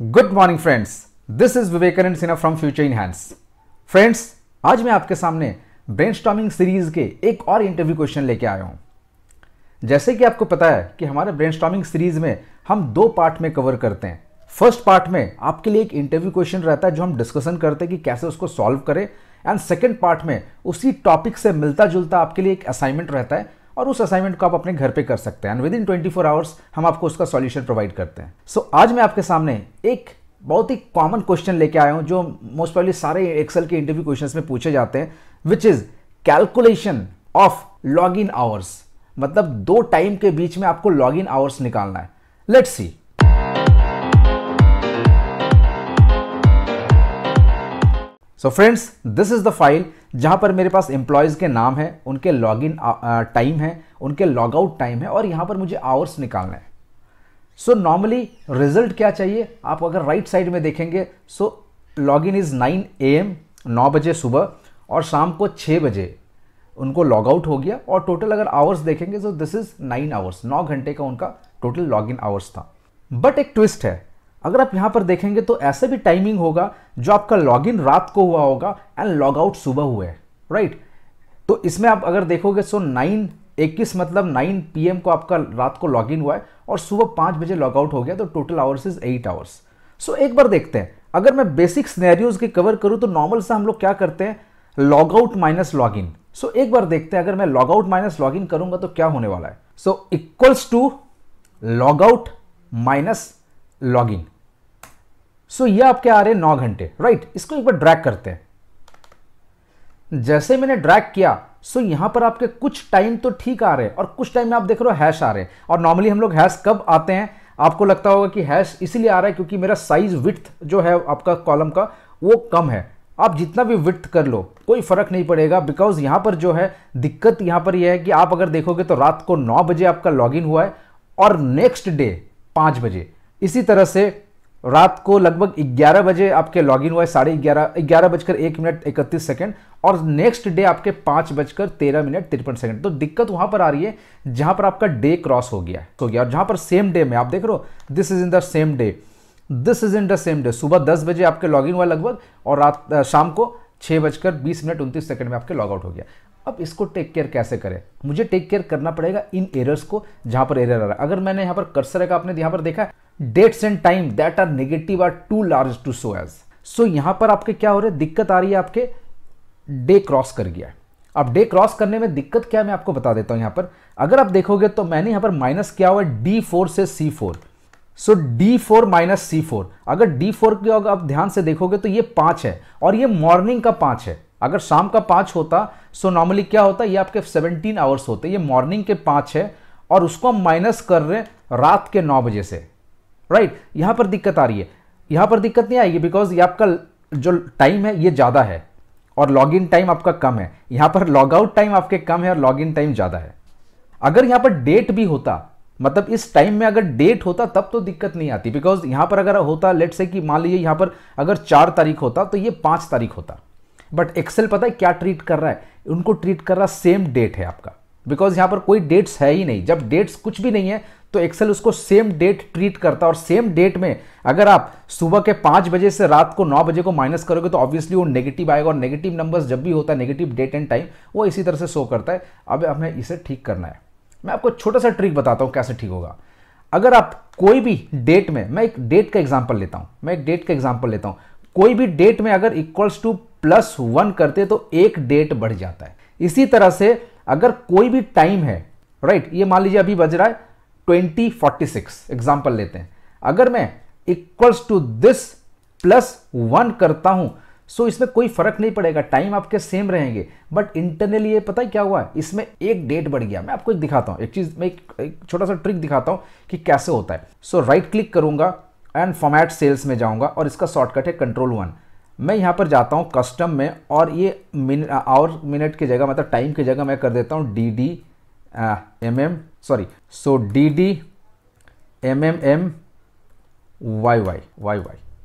Good morning friends, this is Vivekananda Sinha from future in hands. Friends, आज मैं आपके सामने ब्रेनस्टॉर्मिंग सीरीज के एक और इंटरव्यू क्वेश्चन लेके आया हूं। जैसे कि आपको पता है कि हमारे ब्रेनस्टॉर्मिंग सीरीज में हम दो पार्ट में कवर करते हैं। फर्स्ट पार्ट में आपके लिए एक इंटरव्यू क्वेश्चन रहता है जो हम डिस्कशन करते हैं कि कैसे उसको सॉल्व करें, एंड सेकेंड पार्ट में उसी टॉपिक से मिलता जुलता आपके लिए एक असाइनमेंट रहता है और उस असाइनमेंट को आप अपने घर पे कर सकते हैं एंड विद इन 24 आवर्स हम आपको उसका सॉल्यूशन प्रोवाइड करते हैं। सो आज मैं आपके सामने एक बहुत ही कॉमन क्वेश्चन लेके आया हूं जो मोस्ट प्रोबेबली सारे एक्सेल के इंटरव्यू क्वेश्चंस में पूछे जाते हैं, which is calculation of log in hours. मतलब दो टाइम के बीच में आपको लॉग इन आवर्स निकालना है। Let's see. So friends, this is the file जहां पर मेरे पास एम्प्लॉयज के नाम है, उनके लॉग इन टाइम है, उनके लॉग आउट टाइम है और यहां पर मुझे आवर्स निकालना है। सो नॉर्मली रिजल्ट क्या चाहिए, आप अगर राइट साइड में देखेंगे so log in is 9 AM 9 बजे सुबह और शाम को 6 बजे उनको लॉग आउट हो गया और टोटल अगर आवर्स देखेंगे तो दिस इज 9 आवर्स, 9 घंटे का उनका टोटल लॉग इन आवर्स था। बट एक ट्विस्ट है, अगर आप यहां पर देखेंगे तो ऐसे भी टाइमिंग होगा जो आपका लॉगिन रात को हुआ होगा एंड लॉग आउट सुबह हुआ है, राइट। तो इसमें आप अगर देखोगे सो 9/21 मतलब 9 PM को आपका रात को लॉगिन हुआ है और सुबह 5 बजे लॉग आउट हो गया, तो टोटल आवर्स इज 8 आवर्स। सो एक बार देखते हैं, अगर मैं बेसिक सिनेरियोज की कवर करूं तो नॉर्मल से हम लोग क्या करते हैं, log out minus log in. So एक बार देखते हैं, अगर मैं log out minus log in करूंगा तो क्या होने वाला है। So equals to log out minus log in. So ये आपके आ रहे हैं 9 घंटे, राइट। इसको एक बार ड्रैग करते हैं। जैसे मैंने ड्रैग किया सो यहां पर आपके कुछ टाइम तो ठीक आ रहे हैं और कुछ टाइम में आप देख रहे हो हैश आ रहे हैं। और नॉर्मली हम लोग हैश कब आते हैं, आपको लगता होगा कि हैश इसीलिए आ रहा है क्योंकि मेरा साइज विड्थ जो है आपका कॉलम का वो कम है। आप जितना भी विड्थ कर लो कोई फर्क नहीं पड़ेगा, बिकॉज यहां पर जो है दिक्कत यहां पर यह है कि आप अगर देखोगे तो रात को 9 बजे आपका लॉगिन हुआ है और नेक्स्ट डे 5 बजे, इसी तरह से रात को लगभग 11 बजे आपके लॉगिन हुआ है, 11:31 और नेक्स्ट डे आपके 5:13 तो दिक्कत वहां पर आ रही है जहां पर आपका डे क्रॉस हो गया और जहां पर सेम डे में आप देख रहे हो this is in the same day, this is in the same day. सुबह 10 बजे आपके लॉगिन हुआ लगभग और रात शाम को 6:20 में आपके लॉग आउट हो गया। अब इसको टेक केयर कैसे करें, मुझे टेक केयर करना पड़ेगा इन एरर्स को जहां पर एरर आ रहा है। अगर मैंने यहां पर कर्सर रखा, आपने यहां पर देखा dates and time that are negative or too large to show as. So यहां पर आपके क्या हो रहा है, दिक्कत आ रही है, आपके डे क्रॉस कर गया है। अब डे क्रॉस करने में दिक्कत क्या है मैं आपको बता देता हूं। यहां पर अगर आप देखोगे तो मैंने यहां पर माइनस किया हुआ है D4 से C4। सो D4 माइनस C4, अगर D4 की अगर आप ध्यान से देखोगे तो ये 5 है और ये मॉर्निंग का 5 है। अगर शाम का 5 होता सो नॉर्मली क्या होता, ये आपके 17 आवर्स होते, ये मॉर्निंग के 5 है और उसको हम माइनस कर रहे हैं रात के 9 बजे से, राइट। यहां पर दिक्कत आ रही है, यहां पर दिक्कत नहीं आएगी बिकॉज ये आपका जो टाइम है ये ज्यादा है और लॉग इन टाइम आपका कम है। यहां पर लॉग आउट टाइम आपके कम है और लॉग इन टाइम ज्यादा है। अगर यहां पर डेट भी होता, मतलब इस टाइम में अगर डेट होता तब तो दिक्कत नहीं आती, बिकॉज यहां पर अगर होता लेट्स से कि मान लीजिए यहां पर अगर 4 तारीख होता तो ये 5 तारीख होता। बट एक्सेल पता है क्या ट्रीट कर रहा है, उनको ट्रीट कर रहा सेम डेट है आपका, बिकॉज यहां पर कोई डेट्स है ही नहीं। जब डेट्स कुछ भी नहीं है तो एक्सेल उसको सेम डेट ट्रीट करता है और सेम डेट में अगर आप सुबह के 5 बजे से रात को 9 बजे को माइनस करोगे तो ऑब्वियसली वो नेगेटिव आएगा और नेगेटिव नंबर्स जब भी होता है, नेगेटिव डेट एंड टाइम, वो इसी तरह से शो करता है। अब हमें इसे ठीक करना है। मैं आपको छोटा सा ट्रिक बताता हूं कैसे ठीक होगा। अगर आप कोई भी डेट में, मैं एक डेट का एग्जांपल लेता हूं, कोई भी डेट में अगर इक्वल्स टू +1 करते तो एक डेट बढ़ जाता है। इसी तरह से अगर कोई भी टाइम है, राइट, ये मान लीजिए अभी बज रहा है 20:46 एग्जांपल लेते हैं, अगर मैं इक्वल्स टू दिस +1 करता हूं सो इसमें कोई फर्क नहीं पड़ेगा, टाइम आपके सेम रहेंगे। बट इंटरनली ये पता है क्या हुआ है, इसमें एक डेट बढ़ गया। मैं आपको एक दिखाता हूं, एक चीज मैं एक छोटा सा ट्रिक दिखाता हूं कि कैसे होता है। सो राइट क्लिक करूंगा एंड फॉर्मेट सेल्स में जाऊंगा और इसका शॉर्टकट है Ctrl+1। मैं यहां पर जाता हूं कस्टम में और ये आवर मिनट की जगह, मतलब टाइम की जगह मैं कर देता हूं DDMMYY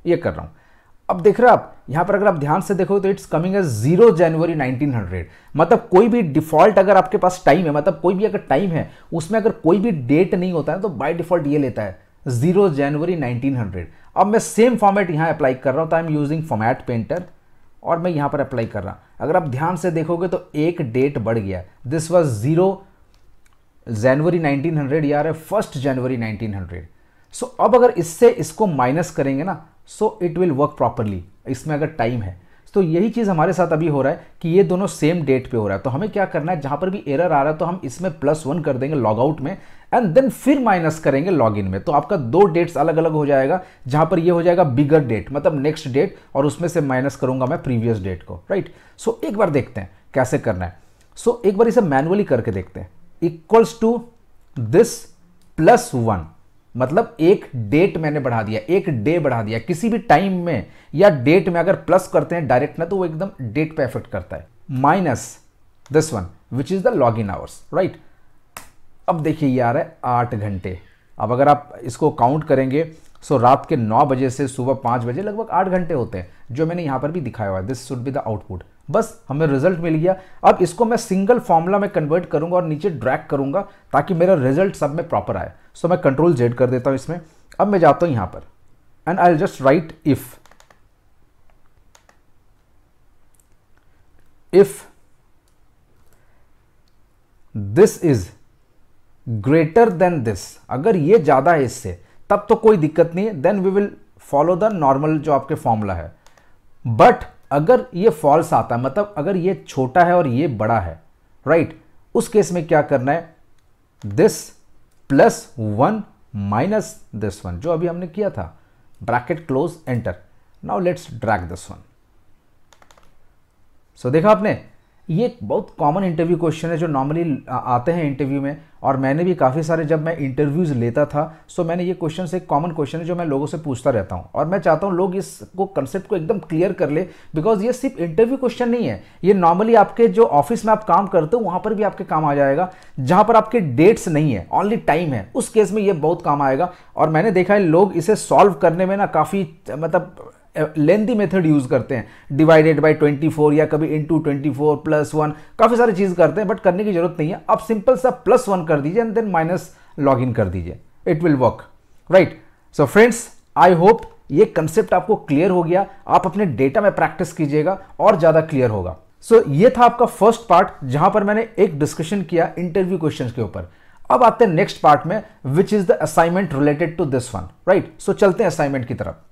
ये कर रहा हूं। अब देख रहे हो आप यहां पर, अगर आप ध्यान से देखो तो इट्स कमिंग एज 0 जनवरी 1900। मतलब कोई भी डिफॉल्ट अगर आपके पास टाइम है, मतलब कोई भी अगर टाइम है उसमें अगर कोई भी डेट नहीं होता है तो बाय डिफॉल्ट ये लेता है 0 जनवरी 1900। अब मैं सेम फॉर्मेट यहाँ अप्लाई कर रहा हूँ, तो I am using format painter और मैं यहाँ पर अप्लाई कर रहा हूँ। अगर आप ध्यान से देखोगे तो एक डेट बढ़ गया, दिस वॉज 0 जनवरी 1900, यार है 1 जनवरी 1900। सो अब अगर इससे इसको माइनस करेंगे ना, so it will work properly, इसमें अगर टाइम है। तो यही चीज़ हमारे साथ अभी हो रहा है कि ये दोनों सेम डेट पे हो रहा है। तो हमें क्या करना है, जहाँ पर भी एरर आ रहा है तो हम इसमें +1 कर देंगे लॉग आउट में, एंड देन फिर माइनस करेंगे लॉग इन में। तो आपका 2 डेट्स अलग अलग हो जाएगा, जहाँ पर ये हो जाएगा बिगर डेट, मतलब नेक्स्ट डेट, और उसमें से माइनस करूंगा मैं प्रीवियस डेट को, राइट। सो एक बार देखते हैं कैसे करना है। सो एक बार इसे मैनुअली करके देखते हैं। इक्वल्स टू दिस +1, मतलब एक डेट मैंने बढ़ा दिया, एक डे बढ़ा दिया। किसी भी टाइम में या डेट में अगर प्लस करते हैं डायरेक्ट ना, तो वो एकदम डेट पे इफेक्ट करता है। Minus this one which is the log in hours, right. अब देखिए ये आ रहा है 8 घंटे। अब अगर आप इसको काउंट करेंगे, सो रात के 9 बजे से सुबह 5 बजे लगभग 8 घंटे होते हैं, जो मैंने यहां पर भी दिखाया हुआ है। This should be the output. बस हमें रिजल्ट मिल गया। अब इसको मैं सिंगल फॉर्मूला में कन्वर्ट करूंगा और नीचे ड्रैग करूंगा ताकि मेरा रिजल्ट सब में प्रॉपर आए। सो मैं Ctrl Z कर देता हूं इसमें। अब मैं जाता हूं यहां पर and I will just right if this is greater than this, अगर ये ज्यादा है इससे तब तो कोई दिक्कत नहीं है, then we will follow the normal जो आपके फॉर्मूला है। बट अगर ये फॉल्स आता है, मतलब अगर ये छोटा है और ये बड़ा है, राइट, उस केस में क्या करना है, दिस +1 माइनस दिस वन, जो अभी हमने किया था, bracket close, enter. Now let's drag this one. So देखा आपने, ये एक बहुत कॉमन इंटरव्यू क्वेश्चन है जो नॉर्मली आते हैं इंटरव्यू में, और मैंने भी काफ़ी सारे जब मैं इंटरव्यूज़ लेता था, सो मैंने ये क्वेश्चन से एक कॉमन क्वेश्चन है जो मैं लोगों से पूछता रहता हूँ, और मैं चाहता हूँ लोग इसको कंसेप्ट को एकदम क्लियर कर ले, बिकॉज ये सिर्फ इंटरव्यू क्वेश्चन नहीं है, ये नॉर्मली आपके जो ऑफिस में आप काम करते हो वहाँ पर भी आपके काम आ जाएगा, जहाँ पर आपके डेट्स नहीं है, ओनली टाइम है, उस केस में ये बहुत काम आएगा। और मैंने देखा है लोग इसे सॉल्व करने में ना काफ़ी मतलब लेंथी मेथड यूज करते हैं, डिवाइडेड बाय 24 या कभी इनटू 24 +1, काफी सारी चीज करते हैं, बट करने की जरूरत नहीं है। आप सिंपल सा +1 कर दीजिए and then minus log in कर दीजिए, it will work, right. So friends, I hope ये कंसेप्ट आपको क्लियर हो गया। आप अपने डेटा में प्रैक्टिस कीजिएगा और ज्यादा क्लियर होगा। सो ये था आपका फर्स्ट पार्ट, जहां पर मैंने एक डिस्कशन किया इंटरव्यू क्वेश्चंस के ऊपर। अब आते हैं नेक्स्ट पार्ट में, which is the assignment related to this one, right. So चलते हैं असाइनमेंट की तरफ।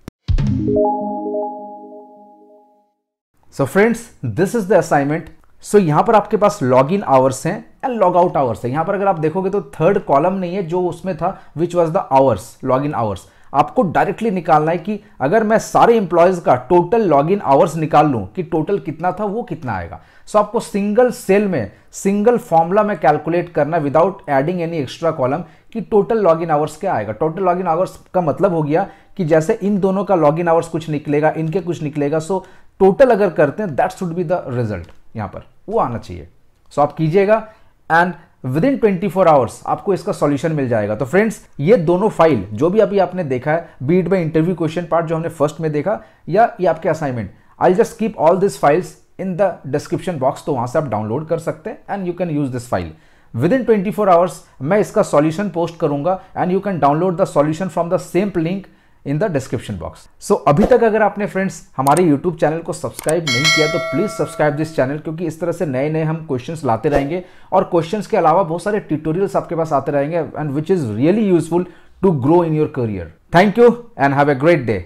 So friends, this is the assignment. So यहां पर आपके पास लॉग इन आवर्स हैं एंड लॉग आउट आवर्स है। यहां पर अगर आप देखोगे तो थर्ड कॉलम नहीं है जो उसमें था, which was the hours, log in hours. आपको डायरेक्टली निकालना है कि अगर मैं सारे इंप्लॉयज का टोटल लॉग इन आवर्स निकाल लूं कि टोटल कितना था, वो कितना आएगा। सो आपको सिंगल सेल में सिंगल फॉर्मूला में कैलकुलेट करना without adding any extra column कि टोटल लॉग इन आवर्स क्या आएगा। टोटल लॉग इन आवर्स का मतलब हो गया कि जैसे इन दोनों का लॉग इन आवर्स कुछ निकलेगा, इनके कुछ निकलेगा, सो टोटल अगर करते हैं that should be the result, यहां पर वो आना चाहिए। सो आप कीजिएगा एंड विद इन 24 आवर्स आपको इसका सॉल्यूशन मिल जाएगा। तो फ्रेंड्स, ये दोनों फाइल जो भी अभी आपने देखा है, beat by interview question part जो हमने फर्स्ट में देखा, या ये आपके assignment, I just keep all this files in the description box, तो वहां से आप डाउनलोड कर सकते हैं and you can use this file. Within 24 hours मैं इसका सॉल्यूशन पोस्ट करूंगा and you can download the solution from the same link in the description box. So अभी तक अगर आपने फ्रेंड्स हमारे YouTube चैनल को सब्सक्राइब नहीं किया तो प्लीज सब्सक्राइब दिस चैनल, क्योंकि इस तरह से नए नए हम क्वेश्चंस लाते रहेंगे और क्वेश्चंस के अलावा बहुत सारे ट्यूटोरियल्स आपके पास आते रहेंगे and which is really useful to grow in your career. Thank you and have a great day.